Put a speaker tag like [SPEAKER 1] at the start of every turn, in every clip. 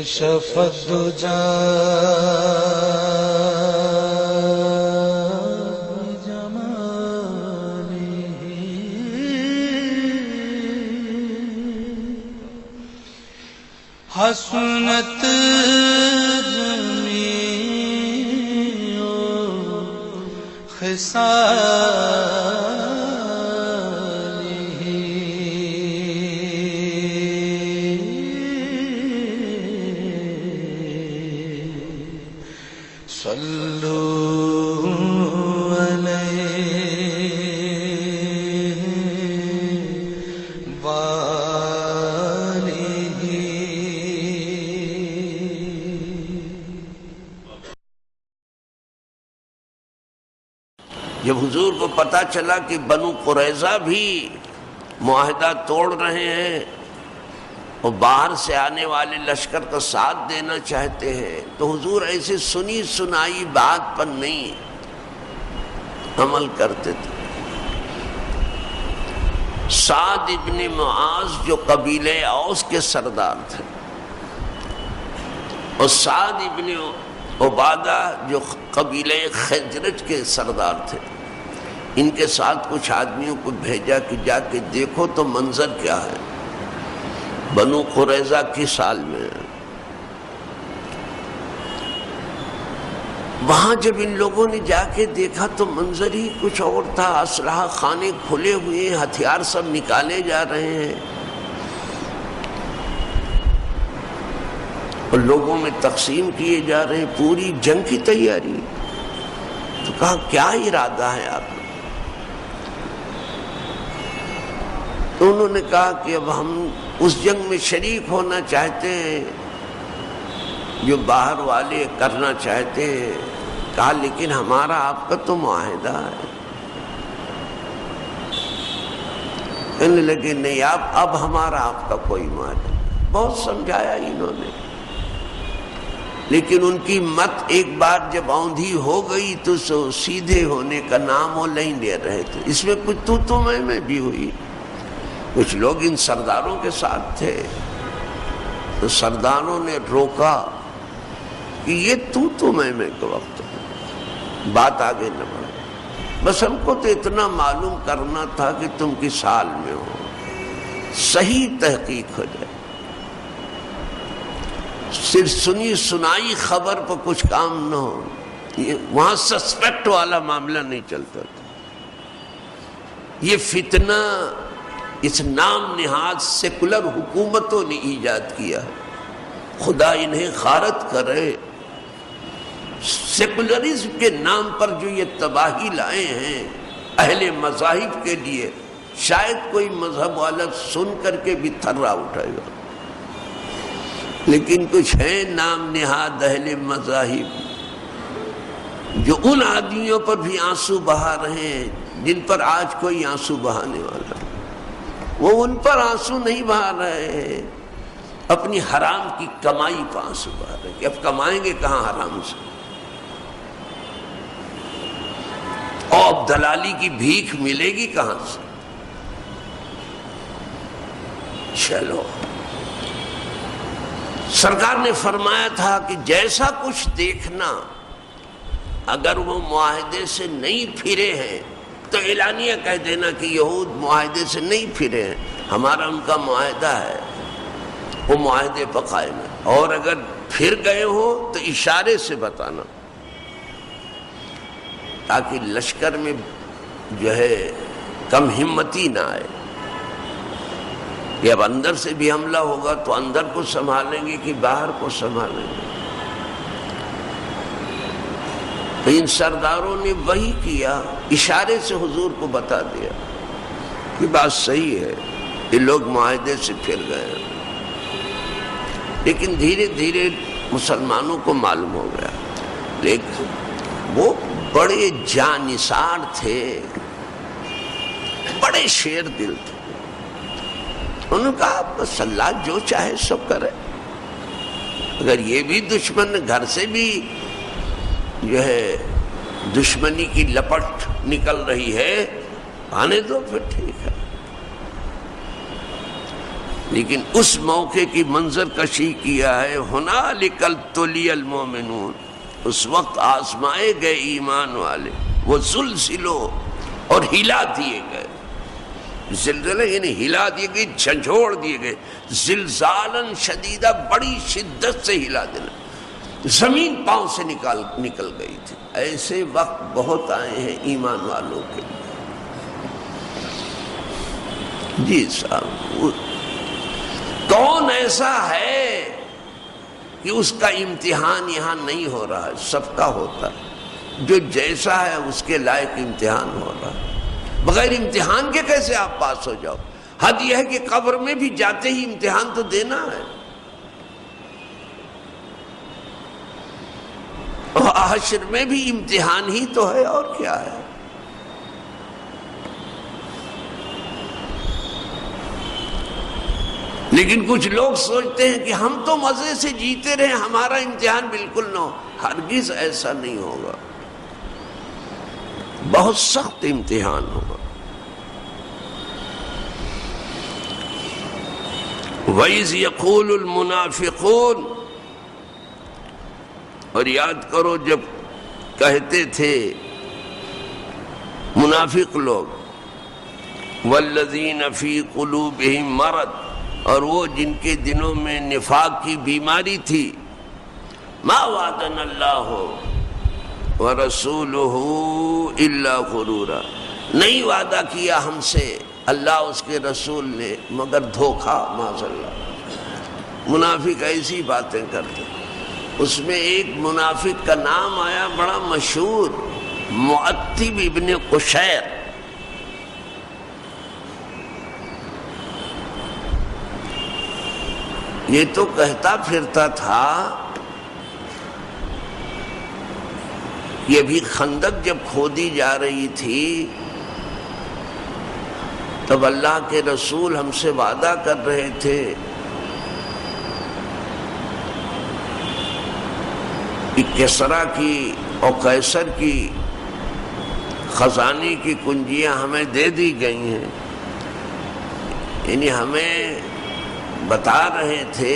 [SPEAKER 1] کشف الدجى حسنت جمیع خصاله صلوا علیہ وآلہ.
[SPEAKER 2] جب حضور کو پتہ چلا کہ بنو قریظہ بھی معاہدہ توڑ رہے ہیں اور باہر سے آنے والے لشکر کا ساتھ دینا چاہتے ہیں، تو حضور ایسے سنی سنائی بات پر نہیں عمل کرتے تھے. سعد ابن معاذ جو قبیلہ اوس کے سردار تھے، اور سعد ابن عبادہ جو قبیلہ خزرج کے سردار تھے، ان کے ساتھ کچھ آدمیوں کو بھیجا کہ جا کے دیکھو تو منظر کیا ہے بنو قریظہ کی سال میں. وہاں جب ان لوگوں نے جا کے دیکھا تو منظر ہی کچھ اور تھا. اسلحہ خانے کھلے ہوئے ہیں، ہتھیار سب نکالے جا رہے ہیں اور لوگوں میں تقسیم کیے جا رہے ہیں، پوری جنگ کی تیاری. تو کہا کیا ارادہ ہے آپ کا؟ تو انہوں نے کہا کہ اب ہم اس جنگ میں شریک ہونا چاہتے ہیں جو باہر والے کرنا چاہتے ہیں. کہا لیکن ہمارا آپ کا تو معاہدہ ہے. کہنے لگے نہیں اب ہمارا آپ کا کوئی معاہدہ. بہت سمجھایا انہوں نے، لیکن ان کی مت ایک بار جب اوندھی ہو گئی تو سیدھے ہونے کا نام وہ نہیں لے رہے تھے. اس میں کچھ تو میں بھی ہوئی. کچھ لوگ ان سرداروں کے ساتھ تھے تو سرداروں نے روکا کہ یہ تو میں کے وقت بات آگے نہ بڑھے. بس ہم کو تو اتنا معلوم کرنا تھا کہ تم کس حال میں ہو، صحیح تحقیق ہو جائے. صرف سنی سنائی خبر پر کچھ کام نہ ہو. وہاں سسپیکٹ والا معاملہ نہیں چلتا تھا. یہ فتنہ اس نام نہاد سیکولر حکومتوں نے ایجاد کیا ہے. خدا انہیں غارت کرے. سیکولرزم کے نام پر جو یہ تباہی لائے ہیں اہل مذاہب کے لیے، شاید کوئی مذہب والا سن کر کے بھی تھرا اٹھائے گا. لیکن کچھ ہیں نام نہاد اہل مذاہب جو ان آدمیوں پر بھی آنسو بہا رہے ہیں جن پر آج کوئی آنسو بہانے والا. وہ ان پر آنسو نہیں بہا رہے ہیں، اپنی حرام کی کمائی پر آنسو بہا رہے ہیں کہ اب کمائیں گے کہاں حرام سے، اور اب دلالی کی بھیک ملے گی کہاں سے. چلو سرکار نے فرمایا تھا کہ جیسا کچھ دیکھنا، اگر وہ معاہدے سے نہیں پھرے ہیں تو اعلانیہ کہہ دینا کہ یہود معاہدے سے نہیں پھرے ہیں، ہمارا ان کا معاہدہ ہے، وہ معاہدے پر قائم ہے. اور اگر پھر گئے ہو تو اشارے سے بتانا تاکہ لشکر میں جو ہے کم ہمتی نہ آئے. کہ اب اندر سے بھی حملہ ہوگا تو اندر کو سنبھالیں گے کہ باہر کو سنبھالیں گے. تو ان سرداروں نے وہی کیا، اشارے سے حضور کو بتا دیا کہ بات صحیح ہے، یہ لوگ معاہدے سے پھر گئے. لیکن دھیرے دھیرے مسلمانوں کو معلوم ہو گیا. لیکن وہ بڑے جانثار تھے، بڑے شیر دل تھے. انہوں نے کہا بس اللہ جو چاہے سو کرے. اگر یہ بھی دشمن گھر سے بھی جو ہے دشمنی کی لپٹ نکل رہی ہے، آنے دو پھر ٹھیک ہے. لیکن اس موقع کی منظر کشی کیا ہے، ہنالک ابتلی المومنون، اس وقت آزمائے گئے ایمان والے، وہ زلزلو اور ہلا دیے گئے، زلزلہ یعنی ہلا دیے گئے، جھنجھوڑ دیے گئے، زلزالاً شدیدہ، بڑی شدت سے ہلا دینا، زمین پاؤں سے نکل گئی تھی۔ ایسے وقت بہت آئے ہیں ایمان والوں کے۔ جی صاحب، کون ایسا ہے کہ اس کا امتحان یہاں نہیں ہو رہا ہے؟ سب کا ہوتا ہے، جو جیسا ہے اس کے لائق امتحان ہو رہا ہے۔ بغیر امتحان کے کیسے آپ پاس ہو جاؤ؟ حد یہ ہے کہ قبر میں بھی جاتے ہی امتحان تو دینا ہے، اور حشر میں بھی امتحان ہی تو ہے، اور کیا ہے؟ لیکن کچھ لوگ سوچتے ہیں کہ ہم تو مزے سے جیتے رہے، ہمارا امتحان بالکل نہ ہو۔ ہرگز ایسا نہیں ہوگا، بہت سخت امتحان ہوگا۔ وَإِذْ يَقُولُ الْمُنَافِقُونَ، اور یاد کرو جب کہتے تھے منافق لوگ، وَالَّذِينَ فِي قُلُوبِهِم مَرَضٌ، اور وہ جن کے دلوں میں نفاق کی بیماری تھی، مَا وَعَدَنَا اللَّهُ وَرَسُولُهُ إِلَّا غُرُورًا، نہیں وعدہ کیا ہم سے اللہ اس کے رسول نے مگر دھوکہ، معاذ اللہ۔ منافق ایسی باتیں کرتے۔ اس میں ایک منافق کا نام آیا بڑا مشہور، معتب ابن قشیر۔ یہ تو کہتا پھرتا تھا، یہ بھی خندق جب کھودی جا رہی تھی تب اللہ کے رسول ہم سے وعدہ کر رہے تھے کہ کسریٰ کی اور قیصر کی خزانے کی کنجیاں ہمیں دے دی گئی ہیں، یعنی ہمیں بتا رہے تھے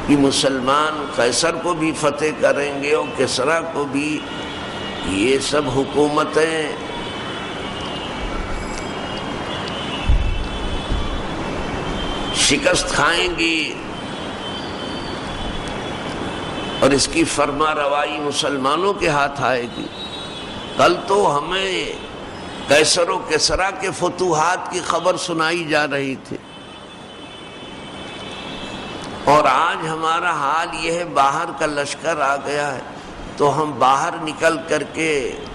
[SPEAKER 2] کہ مسلمان قیصر کو بھی فتح کریں گے اور کسریٰ کو بھی، یہ سب حکومتیں شکست کھائیں گی اور اس کی فرما روائی مسلمانوں کے ہاتھ آئے گی۔ کل تو ہمیں قیصر و کسریٰ کے فتوحات کی خبر سنائی جا رہی تھی، اور آج ہمارا حال یہ ہے، باہر کا لشکر آ گیا ہے تو ہم باہر نکل کر کے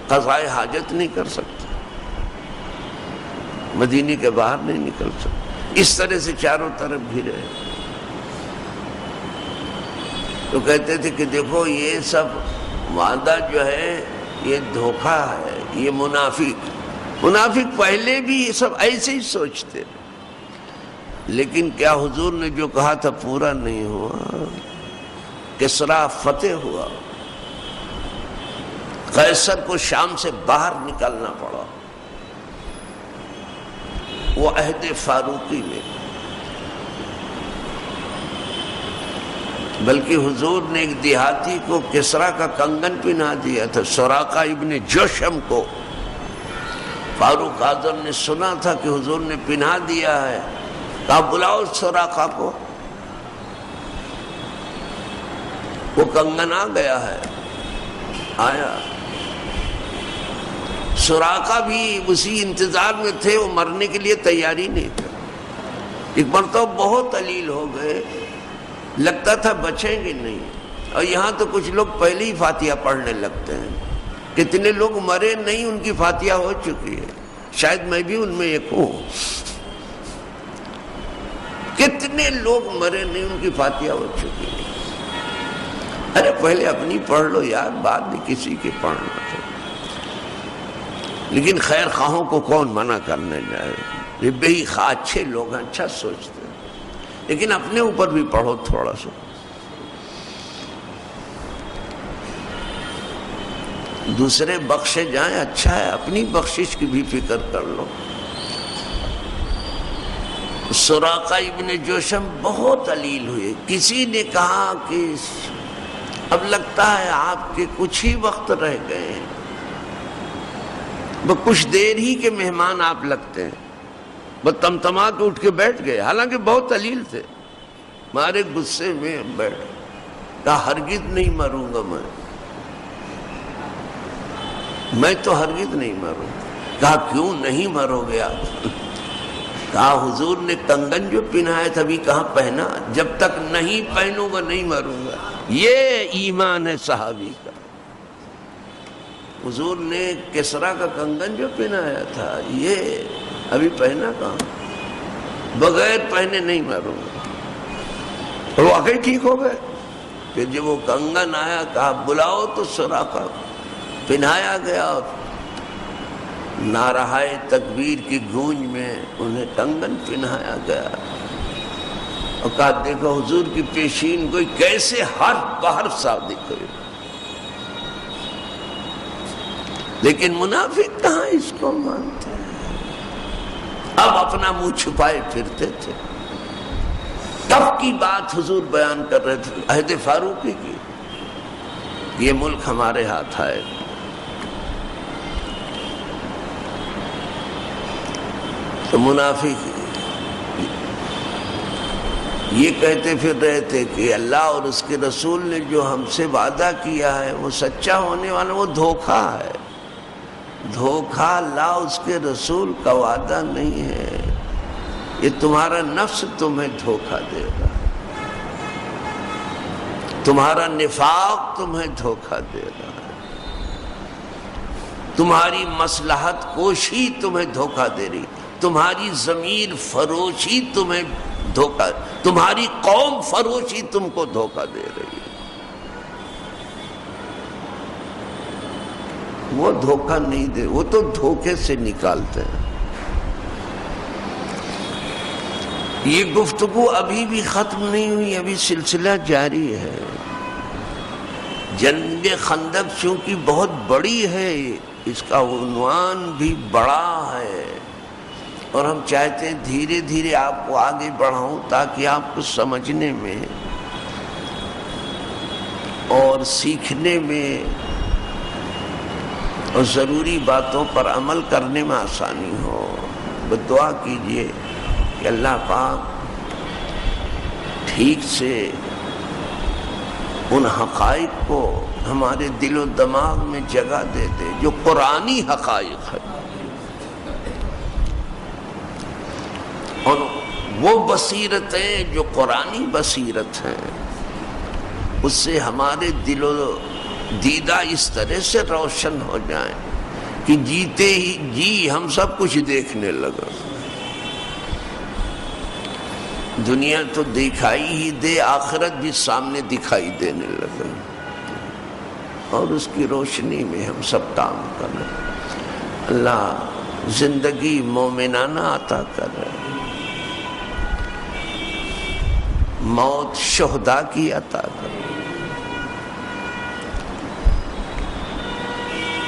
[SPEAKER 2] قضائے حاجت نہیں کر سکتے، مدینے کے باہر نہیں نکل سکتے، اس طرح سے چاروں طرف گھرے۔ تو کہتے تھے کہ دیکھو یہ سب وعدہ جو ہے یہ دھوکہ ہے، یہ منافق پہلے بھی یہ سب ایسے ہی سوچتے، لیکن کیا حضور نے جو کہا تھا پورا نہیں ہوا؟ کسریٰ فتح ہوا، قیصر کو شام سے باہر نکلنا پڑا، وہ عہد فاروقی میں۔ بلکہ حضور نے ایک دیہاتی کو کسریٰ کا کنگن پہنا دیا تھا، سراقہ ابن جوشم کو۔ فاروق اعظم نے سنا تھا کہ حضور نے پہنا دیا ہے، کہا بلاؤ سراقہ کو۔ وہ کنگن آ گیا ہے، آیا۔ سراقہ بھی اسی انتظار میں تھے، وہ مرنے کے لیے تیاری نہیں تھے۔ ایک مرتبہ بہت علیل ہو گئے، لگتا تھا بچیں گے نہیں، اور یہاں تو کچھ لوگ پہلے ہی فاتحہ پڑھنے لگتے ہیں۔ کتنے لوگ مرے نہیں، ان کی فاتحہ ہو چکی ہے، شاید میں بھی ان میں ایک ہوں۔ کتنے لوگ مرے نہیں، ان کی فاتحہ ہو چکی ہے۔ ارے پہلے اپنی پڑھ لو یار، بعد میں کسی کی پڑھنا تھا۔ لیکن خیر خواہوں کو کون منع کرنے جائے، یہ بے خواہ اچھے لوگ ہیں، اچھا سوچتے ہیں، لیکن اپنے اوپر بھی پڑھو تھوڑا سا۔ دوسرے بخشے جائیں اچھا ہے، اپنی بخشش کی بھی فکر کر لو۔ سراقہ ابن جوشم بہت علیل ہوئے. کسی نے کہا کہ اب لگتا ہے آپ کے کچھ ہی وقت رہ گئے ہیں، وہ کچھ دیر ہی کے مہمان آپ لگتے ہیں. وہ تمتما کے اٹھ کے بیٹھ گئے، حالانکہ بہت علیل تھے. مارے غصے میں بیٹھ کہا ہرگز نہیں مروں گا میں تو ہرگز نہیں مروں. کہا کیوں نہیں مرو گے آپ؟ کہا حضور نے کنگن جو پہنایا تھا ابھی کہاں پہنا، جب تک نہیں پہنوں گا نہیں مروں گا. یہ ایمان ہے صحابی کا. حضور نے کسرا کا کنگن جو پہنایا تھا یہ ابھی پہنا کہاں، بغیر پہنے نہیں مروں گا. اور واقعی ٹھیک ہو گئے. پھر جب وہ کنگن آیا کہا بلاؤ تو سراقہ پہنایا گیا. نعرہ تکبیر کی گونج میں انہیں کنگن پہنایا گیا اور کہا دیکھو حضور کی پیشین کوئی کیسے حرف بحرف صادق ہوئی. لیکن منافق کہاں اس کو مانتے ہیں، اب اپنا منہ چھپائے پھرتے تھے. تب کی بات حضور بیان کر رہے تھے عہد فاروقی کی. یہ ملک ہمارے ہاتھ آئے، تو منافق یہ کہتے پھر رہے تھے کہ اللہ اور اس کے رسول نے جو ہم سے وعدہ کیا ہے وہ سچا ہونے والا، وہ دھوکہ ہے. دھوکہ اللہ اس کے رسول کا وعدہ نہیں ہے، یہ تمہارا نفس تمہیں دھوکہ دے گا، تمہارا نفاق تمہیں دھوکہ دے گا، تمہاری مصلحت کوشی تمہیں دھوکہ دے رہی، تمہاری ضمیر فروشی تمہیں دھوکہ، تمہاری قوم فروشی تم کو دھوکہ دے رہی ہے. وہ دھوکہ نہیں دے، وہ تو دھوکے سے نکالتے ہیں. یہ گفتگو ابھی بھی ختم نہیں ہوئی، ابھی سلسلہ جاری ہے. جنگ خندق چونکہ بہت بڑی ہے، اس کا عنوان بھی بڑا ہے، اور ہم چاہتے ہیں دھیرے دھیرے آپ کو آگے بڑھاؤں تاکہ آپ کو سمجھنے میں اور سیکھنے میں اور ضروری باتوں پر عمل کرنے میں آسانی ہو. دعا کیجئے کہ اللہ پاک ٹھیک سے ان حقائق کو ہمارے دل و دماغ میں جگہ دے دے جو قرآنی حقائق ہے، اور وہ بصیرتیں جو قرآنی بصیرت ہیں اس سے ہمارے دل و دیدہ اس طرح سے روشن ہو جائیں کہ جیتے ہی جی ہم سب کچھ دیکھنے لگا. دنیا تو دکھائی ہی دے، آخرت بھی سامنے دکھائی دینے لگا، اور اس کی روشنی میں ہم سب کام کریں. اللہ زندگی مومنانہ عطا کر رہے، موت شہداء کی عطا کر،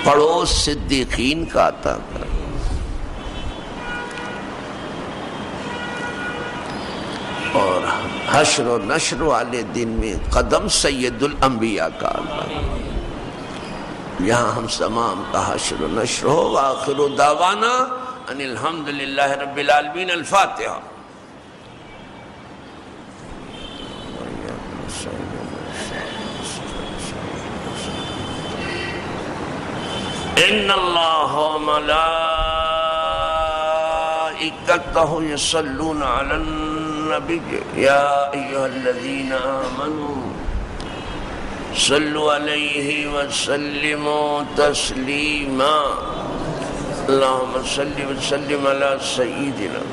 [SPEAKER 2] پڑوس صدیقین کا عطا کر، اور حشر و نشر والے دن میں قدم سید الانبیاء کا اللہ، یہاں ہم تمام کا حشر و نشر ہو. وآخر دعوانا ان الحمدللہ رب العالمین. الفاتحہ. ان اللہ و ملائکتہ یصلون علی النبی یا ایھا الذین آمنوا صلوا علیہ وسلموا تسلیما. اللہم صل وسلم علی سیدنا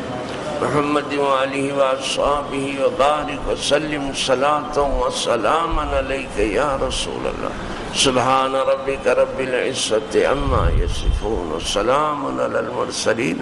[SPEAKER 2] محمد وآلہ وآصحابہ وبارک وسلم صلاۃ وسلاما علیک یا رسول اللہ. سبحان ربک رب العزة عما یصفون وسلام علی المرسلین.